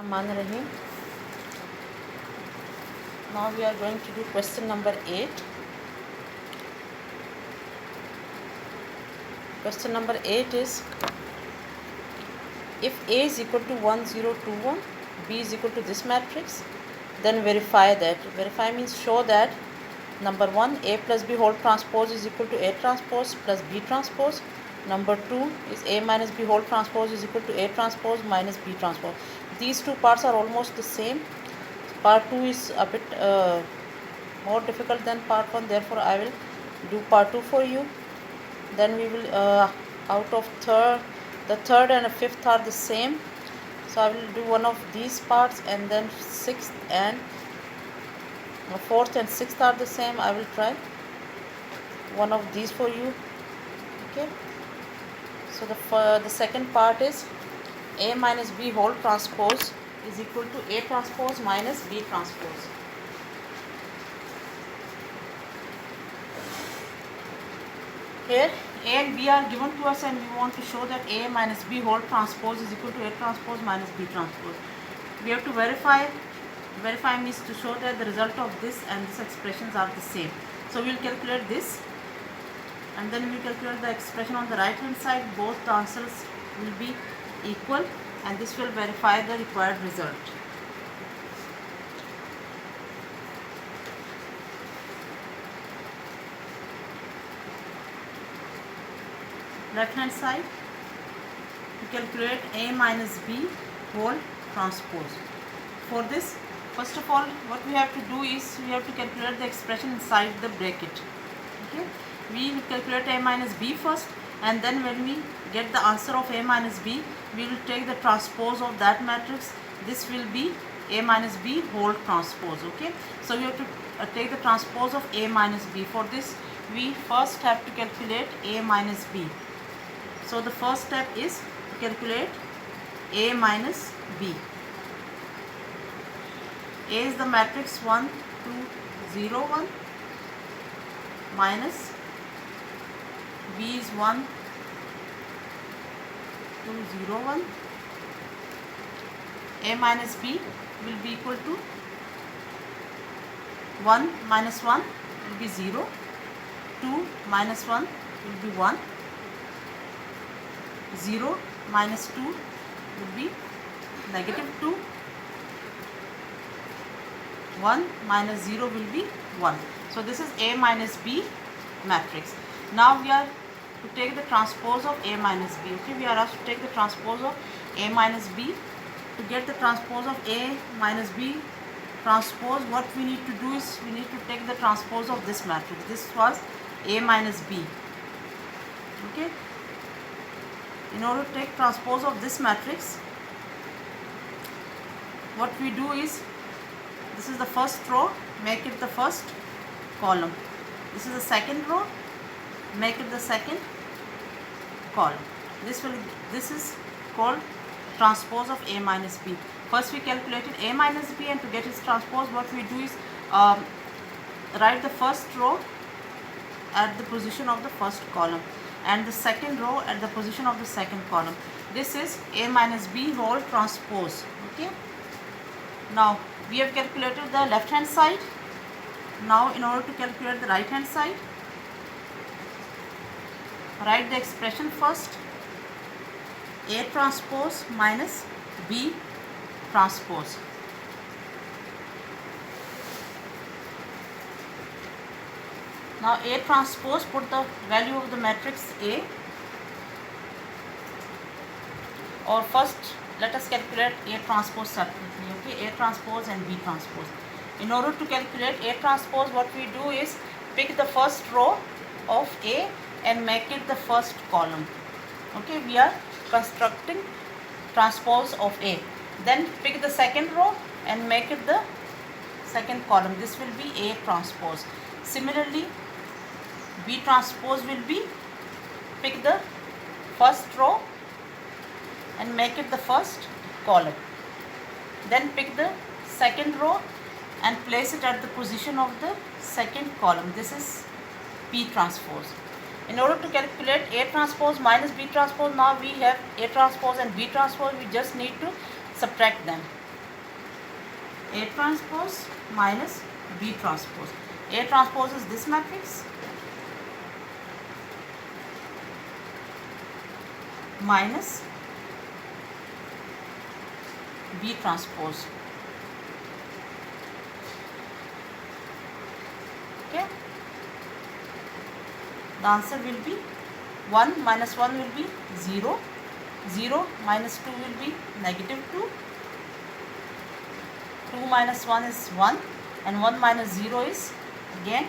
Bismillahirrahmanirrahim. Now we are going to do question number 8. Question number 8 is, if A is equal to 1 0 2 1, B is equal to this matrix, then verify that. Verify means show that number 1, A plus B whole transpose is equal to A transpose plus B transpose. Number 2 is A minus B whole transpose is equal to A transpose minus B transpose. These two parts are almost the same. Part 2 is a bit more difficult than part 1, therefore I will do part 2 for you. Then we will out of the third and the fifth are the same, so I will do one of these parts, and then sixth and fourth and sixth are the same. I will try one of these for you. Okay, so the second part is A minus B whole transpose is equal to A transpose minus B transpose. Here A and B are given to us, and we want to show that A minus B whole transpose is equal to A transpose minus B transpose. We have to verify. Verify means to show that the result of this and this expressions are the same. So we will calculate this, and then we will calculate the expression on the right hand side. Both the answers will be equal, and this will verify the required result. Left hand side, we calculate A minus B whole transpose. For this, first of all, what we have to do is we have to calculate the expression inside the bracket. Okay, we will calculate A minus B first, and then when we get the answer of A minus B, we will take the transpose of that matrix. This will be A minus B whole transpose. Okay, so we have to take the transpose of A minus B. For this, we first have to calculate A minus B. So the first step is to calculate A minus B. A is the matrix 1 2 0 1, minus B is 1 2 0 1. A minus B will be equal to 1 minus 1 will be 0, 2 minus 1 will be 1, 0 minus 2 will be negative 2, 1 minus 0 will be 1. So this is A minus B matrix. Now we are to take the transpose of A minus B. Okay, we are asked to take the transpose of A minus B. To get the transpose of A minus B transpose, what we need to do is we need to take the transpose of this matrix. This was A minus B. Okay, in order to take transpose of this matrix, what we do is, this is the first row, make it the first column. This is the second row, make it the second column. This is called transpose of A minus B. First we calculated A minus B, and to get its transpose, what we do is write the first row at the position of the first column, and the second row at the position of the second column. This is A minus B whole transpose. Okay, now we have calculated the left hand side. Now in order to calculate the right hand side, write the expression first. A transpose minus B transpose. Now A transpose, put the value of the matrix A, or first let us calculate A transpose separately. Okay, A transpose and B transpose. In order to calculate A transpose, what we do is pick the first row of A and make it the first column. Okay, we are constructing transpose of A. Then pick the second row and make it the second column. This will be A transpose. Similarly, B transpose will be pick the first row and make it the first column. Then pick the second row and place it at the position of the second column. This is B transpose. In order to calculate A transpose minus B transpose, now we have A transpose and B transpose. We just need to subtract them. A transpose minus B transpose. A transpose is this matrix minus B transpose. Okay. The answer will be 1 minus 1 will be 0. 0 minus 2 will be negative 2. 2 minus 1 is 1 and 1 minus 0 is again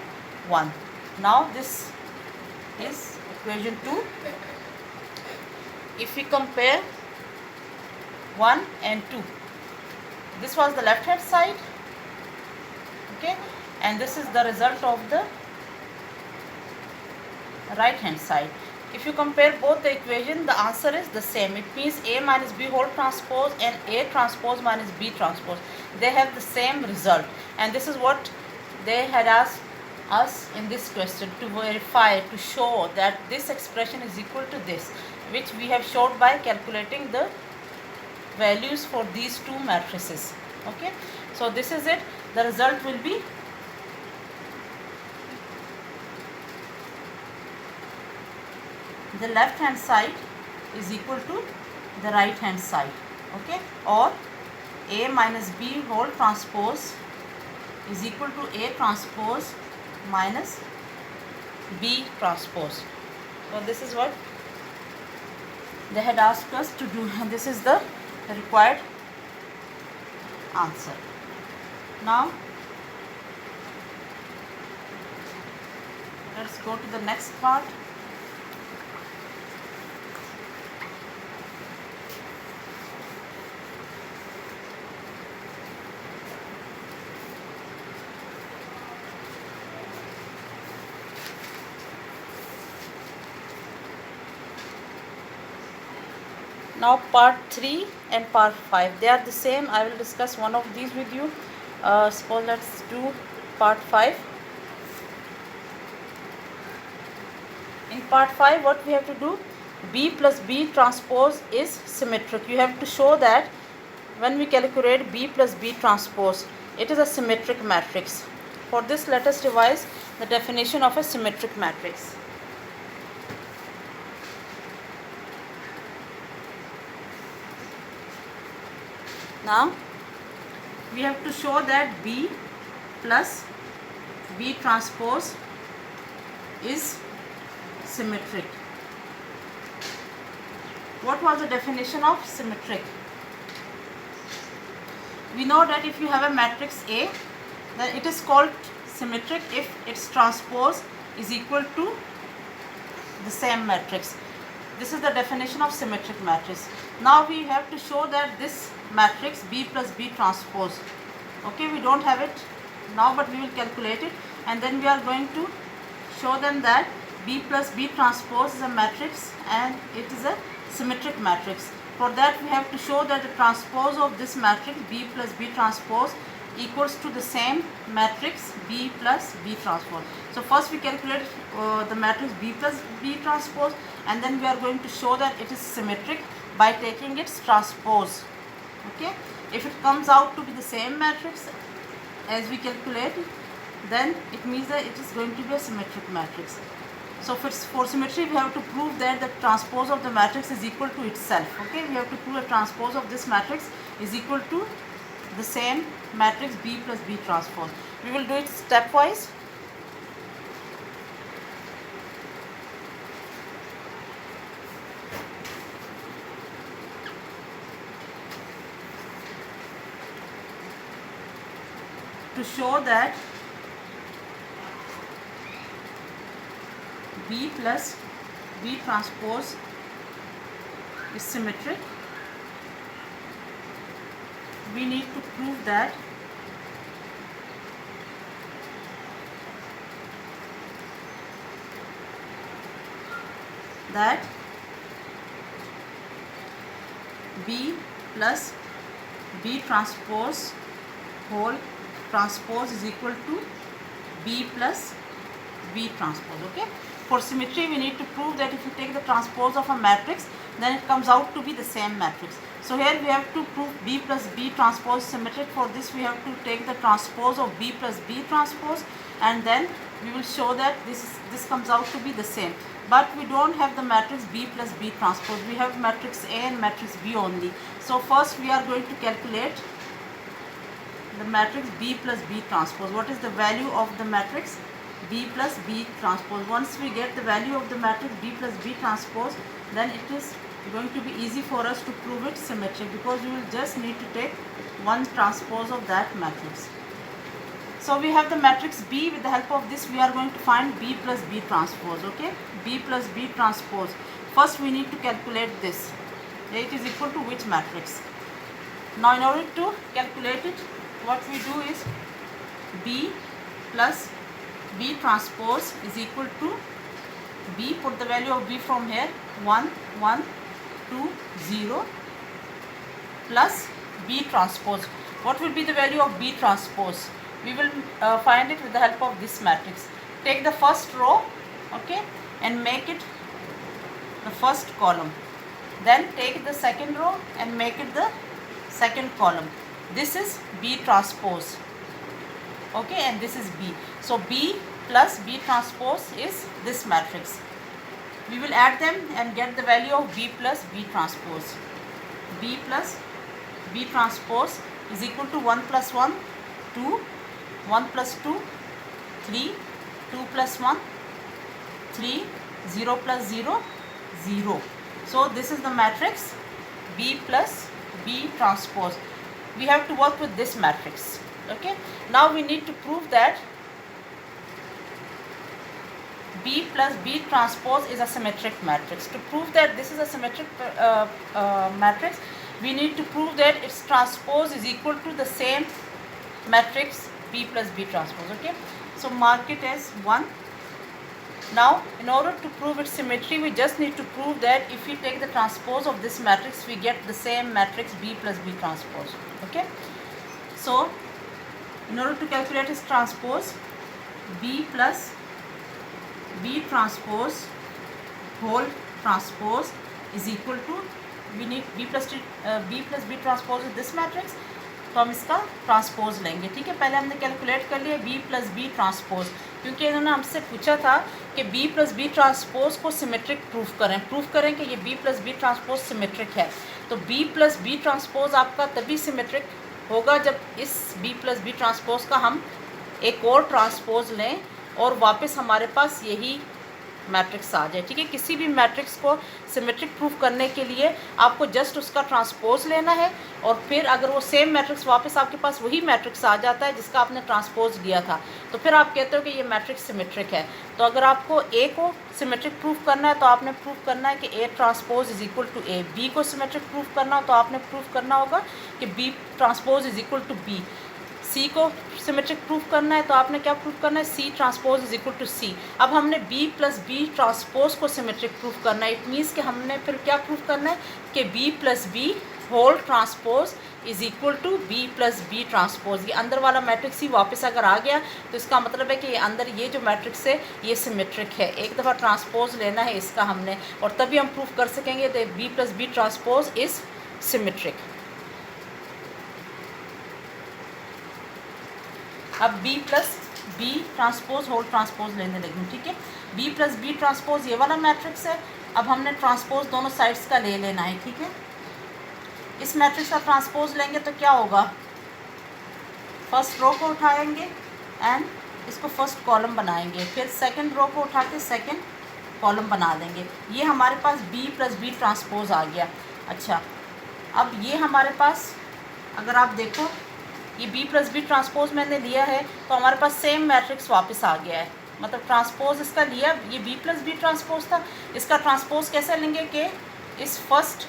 1. Now this is equation 2. If we compare 1 and 2, this was the left hand side, okay, and this is the result of the right hand side. If you compare both the equation, the answer is the same. It means A minus B whole transpose and A transpose minus B transpose, they have the same result, and this is what they had asked us in this question, to verify, to show that this expression is equal to this, which we have showed by calculating the values for these two matrices. Okay, so this is it. The result will be the left hand side is equal to the right hand side. Okay, or A minus B whole transpose is equal to A transpose minus B transpose. So this is what they had asked us to do, and this is the required answer. Now let's go to the next part. Now part 3 and part 5, they are the same. I will discuss one of these with you. Suppose let's do part 5. In part 5, what we have to do, B plus B transpose is symmetric. You have to show that when we calculate B plus B transpose, it is a symmetric matrix. For this, let us revise the definition of a symmetric matrix. Now we have to show that B plus B transpose is symmetric. What was the definition of symmetric? We know that if you have a matrix A, then it is called symmetric if its transpose is equal to the same matrix. This is the definition of symmetric matrix. Now we have to show that this matrix B plus B transpose, okay, we don't have it now, but we will calculate it, and then we are going to show them that B plus B transpose is a matrix and it is a symmetric matrix. For that, we have to show that the transpose of this matrix B plus B transpose equals to the same matrix B plus B transpose. So first we calculate the matrix B plus B transpose, and then we are going to show that it is symmetric by taking its transpose. Okay, if it comes out to be the same matrix as we calculate, then it means that it is going to be a symmetric matrix. So for symmetry, we have to prove that the transpose of the matrix is equal to itself. Okay, we have to prove a transpose of this matrix is equal to the same matrix B plus B transpose. We will do it stepwise. To show that B plus B transpose is symmetric, we need to prove that B plus B transpose whole transpose is equal to B plus B transpose. Okay, for symmetry we need to prove that if you take the transpose of a matrix, then it comes out to be the same matrix. So here we have to prove B plus B transpose symmetric. For this we have to take the transpose of B plus B transpose, and then we will show that this comes out to be the same. But we don't have the matrix B plus B transpose. We have matrix A and matrix B only. So first we are going to calculate the matrix B plus B transpose. What is the value of the matrix B plus B transpose? Once we get the value of the matrix B plus B transpose, then it is going to be easy for us to prove it symmetric, because we will just need to take one transpose of that matrix. So we have the matrix B. With the help of this we are going to find B plus B transpose. Okay, B plus B transpose. First we need to calculate this. It is equal to which matrix? Now in order to calculate it, what we do is B plus B transpose is equal to B, put the value of B from here, 1 1 2 0 plus B transpose. What will be the value of B transpose? We will find it with the help of this matrix. Take the first row, okay, and make it the first column. Then take the second row and make it the second column. This is B transpose, okay, and this is B. So B plus B transpose is this matrix. We will add them and get the value of B plus B transpose. B plus B transpose is equal to 1 plus 1, 2, 1 plus 2, 3, 2 plus 1, 3, 0 plus 0, 0. So this is the matrix B plus B transpose. We have to work with this matrix. Okay. Now we need to prove that B plus B transpose is a symmetric matrix. To prove that this is a symmetric matrix, we need to prove that its transpose is equal to the same matrix B plus B transpose. Okay, so mark it as 1. Now in order to prove its symmetry, we just need to prove that if we take the transpose of this matrix, we get the same matrix B plus B transpose. Okay, so in order to calculate its transpose, B plus B transpose whole transpose is equal to, we need B plus B transpose is this matrix, तो हम इसका transpose लेंगे. ठीक है, पहले हमने calculate कर लिया B प्लस बी ट्रांसपोज, क्योंकि इन्होंने हमसे पूछा था कि B प्लस बी ट्रांसपोज को सिमेट्रिक प्रूफ करें कि ये B plus B transpose symmetric है. तो B प्लस बी ट्रांसपोज आपका तभी सिमेट्रिक होगा जब इस B प्लस बी ट्रांसपोज का हम एक और ट्रांसपोज लें और वापस हमारे पास यही मैट्रिक्स आ जाए. ठीक है, किसी भी मैट्रिक्स को सिमेट्रिक प्रूफ करने के लिए आपको जस्ट उसका ट्रांसपोज लेना है, और फिर अगर वो सेम मैट्रिक्स वापस आपके पास वही मैट्रिक्स आ जाता है जिसका आपने ट्रांसपोज लिया था, तो फिर आप कहते हो कि ये मैट्रिक्स सिमेट्रिक है. तो अगर आपको ए को सिमेट्रिक प्रूफ करना है तो आपने प्रूफ करना है कि A transpose is equal to A. B को सिमेट्रिक प्रूफ करना हो तो आपने प्रूफ करना होगा कि B transpose is equal to B. C को सिमेट्रिक प्रूफ करना है तो आपने क्या प्रूफ करना है, C transpose is equal to C. अब हमने बी प्लस बी ट्रांसपोज को सिमेट्रिक प्रूफ करना है. इट मीन्स कि हमने फिर क्या प्रूफ करना है कि B plus B whole transpose is equal to B plus B transpose. ये अंदर वाला मैट्रिक्स ही वापस अगर आ गया तो इसका मतलब है कि ये अंदर ये जो मैट्रिक्स है ये सिमेट्रिक है. एक दफ़ा ट्रांसपोज लेना है इसका हमने, और तभी हम प्रूफ कर सकेंगे कि B plus B transpose is symmetric. अब B plus B transpose whole transpose लेने लगी. ठीक है, B प्लस बी ट्रांसपोज ये वाला मैट्रिक्स है. अब हमने ट्रांसपोज दोनों साइड्स का ले लेना है. ठीक है, इस मैट्रिक्स का ट्रांसपोज लेंगे तो क्या होगा, फर्स्ट रो को उठाएंगे एंड इसको फर्स्ट कॉलम बनाएंगे, फिर सेकंड रो को उठा के सेकंड कॉलम बना देंगे. ये हमारे पास B प्लस बी ट्रांसपोज आ गया. अच्छा, अब ये हमारे पास अगर आप देखो ये B प्लस बी ट्रांसपोज मैंने लिया है तो हमारे पास सेम मैट्रिक्स वापस आ गया है. मतलब ट्रांसपोज इसका लिया, ये B प्लस बी ट्रांसपोज था, इसका ट्रांसपोज कैसे लेंगे कि इस फर्स्ट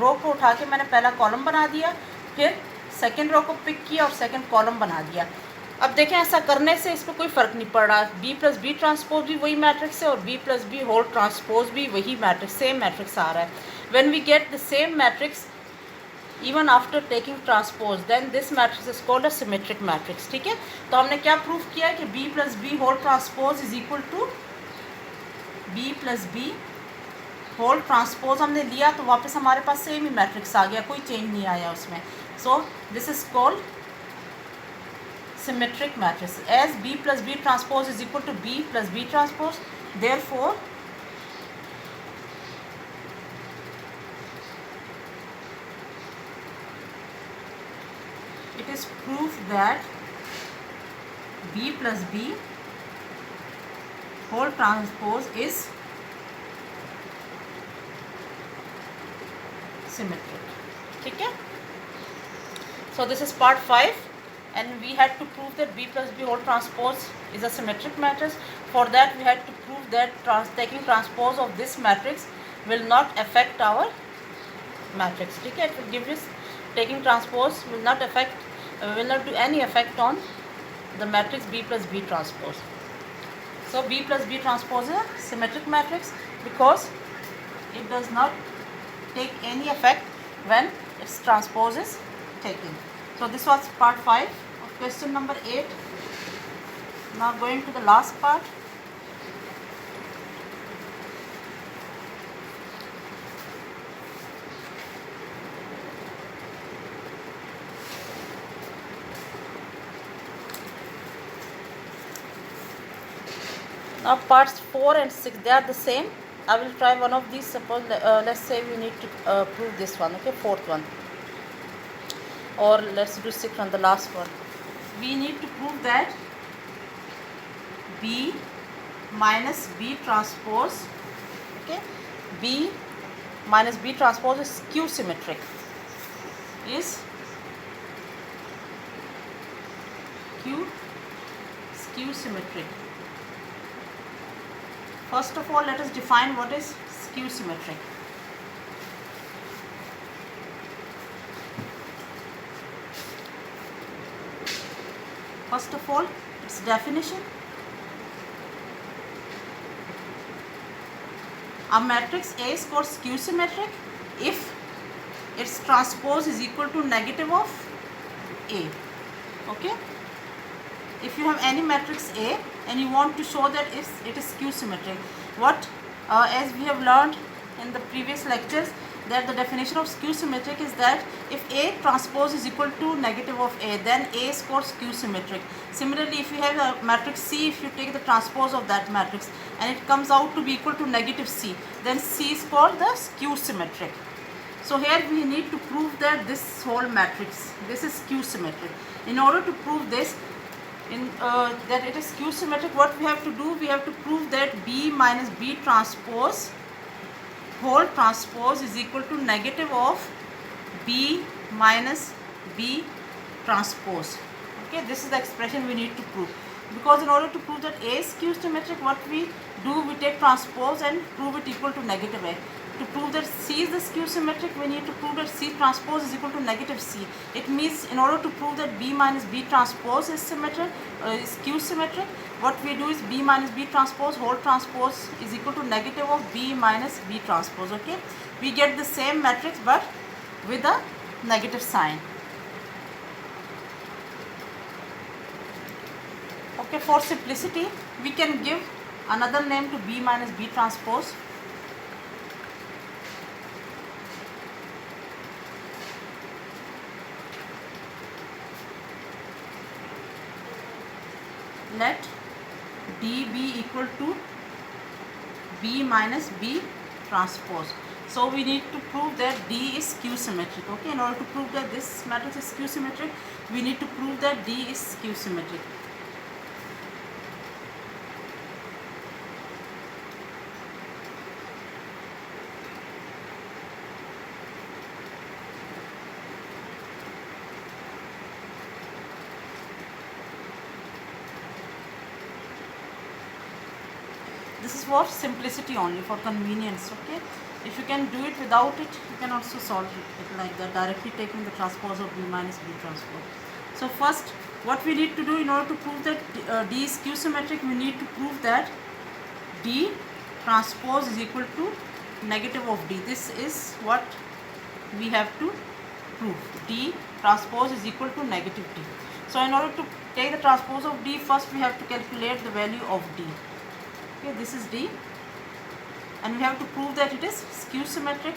रो को उठा के मैंने पहला कॉलम बना दिया, फिर सेकंड रो को पिक किया और सेकंड कॉलम बना दिया. अब देखें ऐसा करने से इस पर कोई फ़र्क नहीं पड़ रहा. B प्लस बी ट्रांसपोज भी वही मैट्रिक्स है और B plus B whole transpose भी वही मैट्रिक्स, सेम मैट्रिक्स आ रहा है. When we get the same matrix even after taking transpose, then this matrix is called a symmetric matrix. ठीक है, तो हमने क्या प्रूफ किया है कि B plus B whole transpose is equal to B plus B whole transpose हमने लिया तो वापस हमारे पास सेम ही मैट्रिक्स आ गया, कोई चेंज नहीं आया उसमें. So this is called symmetric matrix. As B plus B transpose is equal to B plus B transpose, therefore it is proof that B plus B whole transpose is symmetric. ठीक है. So this is part 5. And we had to prove that B plus B whole transpose is a symmetric matrix. For that we had to prove that taking transpose of this matrix will not affect our matrix. ठीक है. It will give us taking transpose will not do any effect on the matrix B plus B transpose. So B plus B transpose is a symmetric matrix because it does not take any effect when its transpose is taken. So this was part 5 of question number 8. Now going to the last part. Now parts 4 and 6, they are the same. I will try one of these. Suppose let's say we need to prove this one, okay, fourth one. Or let's do 6 on the last one. We need to prove that B minus B transpose, okay, B minus B transpose is skew symmetric. Skew symmetric. First of all, let us define what is skew symmetric. First of all, its definition. A matrix A is called skew symmetric if its transpose is equal to negative of A. Okay? If you have any matrix A and you want to show that it is skew symmetric, as we have learned in the previous lectures, that the definition of skew symmetric is that if A transpose is equal to negative of A, then A is called skew symmetric. Similarly, if you have a matrix C, if you take the transpose of that matrix and it comes out to be equal to negative C, then C is called the skew symmetric. So here we need to prove that this whole matrix, this is skew symmetric. In order to prove this, that it is skew symmetric, what we have to do, we have to prove that B minus B transpose whole transpose is equal to negative of B minus B transpose. Okay, this is the expression we need to prove. Because in order to prove that A is skew symmetric, what we do, we take transpose and prove it equal to negative A. To prove that C is the skew symmetric, we need to prove that C transpose is equal to negative C. It means in order to prove that B minus B transpose is symmetric, is skew symmetric, what we do is B minus B transpose whole transpose is equal to negative of B minus B transpose. Okay, we get the same matrix but with a negative sign. Okay, for simplicity, we can give another name to B minus B transpose. Let D be equal to B minus B transpose. So we need to prove that D is skew symmetric. Okay, in order to prove that this matrix is skew symmetric, we need to prove that D is skew symmetric. This is for simplicity only, for convenience. Okay, if you can do it without it, you can also solve it like that, directly taking the transpose of B minus B transpose. So first, what we need to do in order to prove that D is skew symmetric, we need to prove that D transpose is equal to negative of D. This is what we have to prove. D transpose is equal to negative D. So in order to take the transpose of D, first we have to calculate the value of D. Okay, this is D, and we have to prove that it is skew symmetric.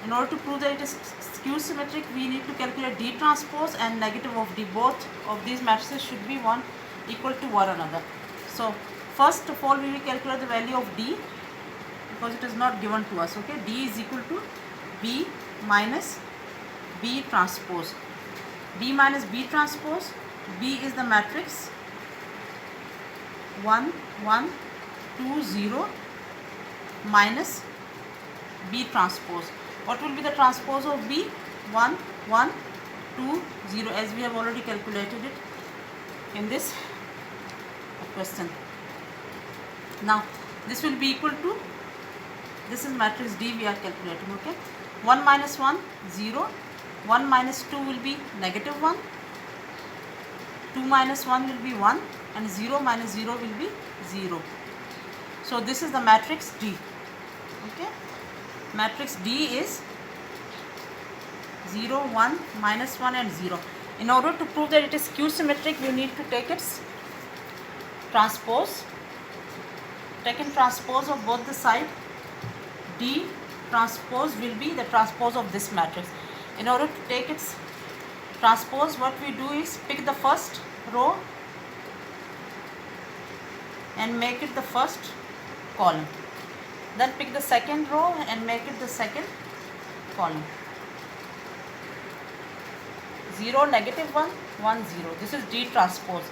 In order to prove that it is skew symmetric, we need to calculate D transpose and negative of D. Both of these matrices should be equal to one another. So first of all we will calculate the value of D, because it is not given to us. Okay, D is equal to B minus B transpose. D minus B transpose, B is the matrix 1 1 2 0 minus B transpose. What will be the transpose of B? 1 1 2 0, as we have already calculated it in this question. Now this will be equal to, this is matrix D we are calculating. Okay, 1 minus 1 0, 1 minus 2 will be negative 1, 2 minus 1 will be 1, and 0 minus 0 will be 0. So this is the matrix D. Okay, matrix D is 0 1 minus 1 and 0. In order to prove that it is skew symmetric, we need to take its transpose. Taking transpose of both the side, D transpose will be the transpose of this matrix. In order to take its transpose, what we do is pick the first row and make it the first column. Then pick the second row and make it the second column. 0 negative 1 1 0. This is D transpose.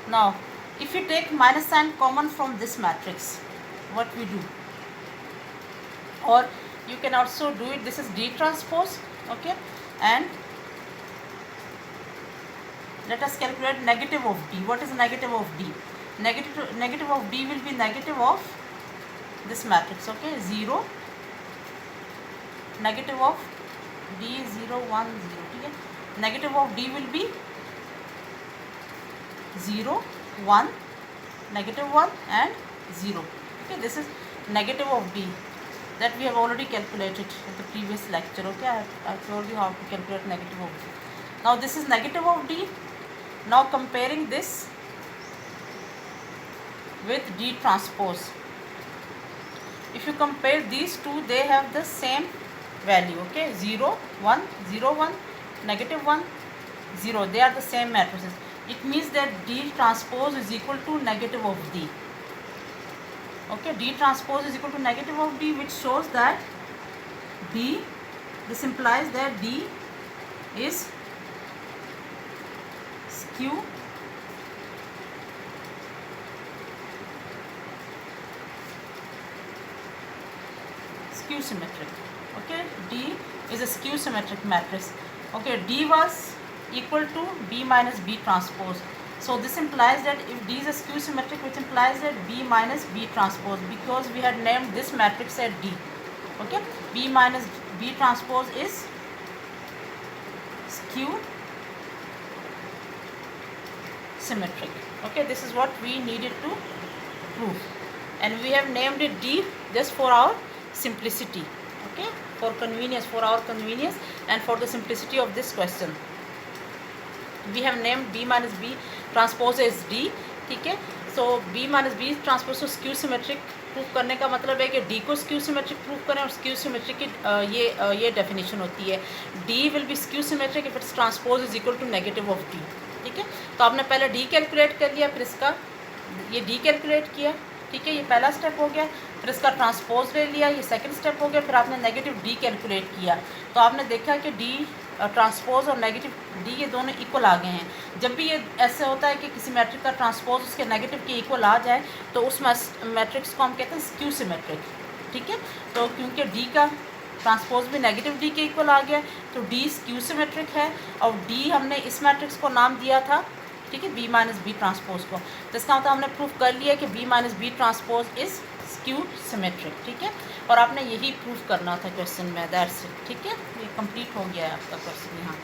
Now if you take minus sign common from this matrix, what we do, or you can also do it, this is D transpose. Okay, and let us calculate negative of D. What is negative of D? Negative of D will be negative of this matrix. Okay, 0, negative of D 0 1 0. Okay, negative of D will be 0 1, negative 1 and 0. Okay, this is negative of D that we have already calculated in the previous lecture. Okay, I told you how to calculate negative of D. Now this is negative of D. Now comparing this with D transpose, if you compare these two, they have the same value. Okay, 0 1 0 1, negative 1 0, they are the same matrices. It means that D transpose is equal to negative of D. Okay, D transpose is equal to negative of D, which shows that D, this implies that D is skew symmetric. Okay, D is a skew symmetric matrix. Okay, D was equal to B minus B transpose. So this implies that if D is a skew symmetric, which implies that B minus B transpose, because we had named this matrix as D. Okay, B minus B transpose is skew symmetric. Okay, this is what we needed to prove, and we have named it D just for our simplicity. Okay, for convenience, for our convenience and for the simplicity of this question, we have named B minus B transpose as D. ठीक है, so B minus B transpose को skew symmetric prove करने का मतलब है कि D को skew symmetric prove करें, और skew symmetric की ये डेफिनेशन होती है, D will be skew symmetric if its transpose is equal to negative of D. ठीक है, तो आपने पहले D कैलकुलेट कर लिया, फिर इसका ये D कैलकुलेट किया. ठीक है, ये पहला स्टेप हो गया. फिर इसका ट्रांसपोज ले लिया, ये सेकंड स्टेप हो गया. फिर आपने नेगेटिव D कैलकुलेट किया, तो आपने देखा कि D ट्रांसपोज और नेगेटिव D ये दोनों इक्वल आ गए हैं. जब भी ये ऐसे होता है कि किसी मैट्रिक्स का ट्रांसपोज उसके नेगेटिव के इक्वल आ जाए, तो उस मैट्रिक्स को हम कहते हैं स्क्यू सिमेट्रिक. ठीक है, तो क्योंकि D का ट्रांसपोज भी नेगेटिव D के इक्वल आ गया, तो D स्क्यू सिमेट्रिक है. और D हमने इस मैट्रिक्स को नाम दिया था, ठीक है, B माइनस बी ट्रांसपोज को. तो इसका मतलब हमने प्रूफ कर लिया कि B minus B transpose is skew symmetric. ठीक है, और आपने यही प्रूफ करना था क्वेश्चन में, दैट्स इट. ठीक है, ये कंप्लीट हो गया है आपका क्वेश्चन यहाँ.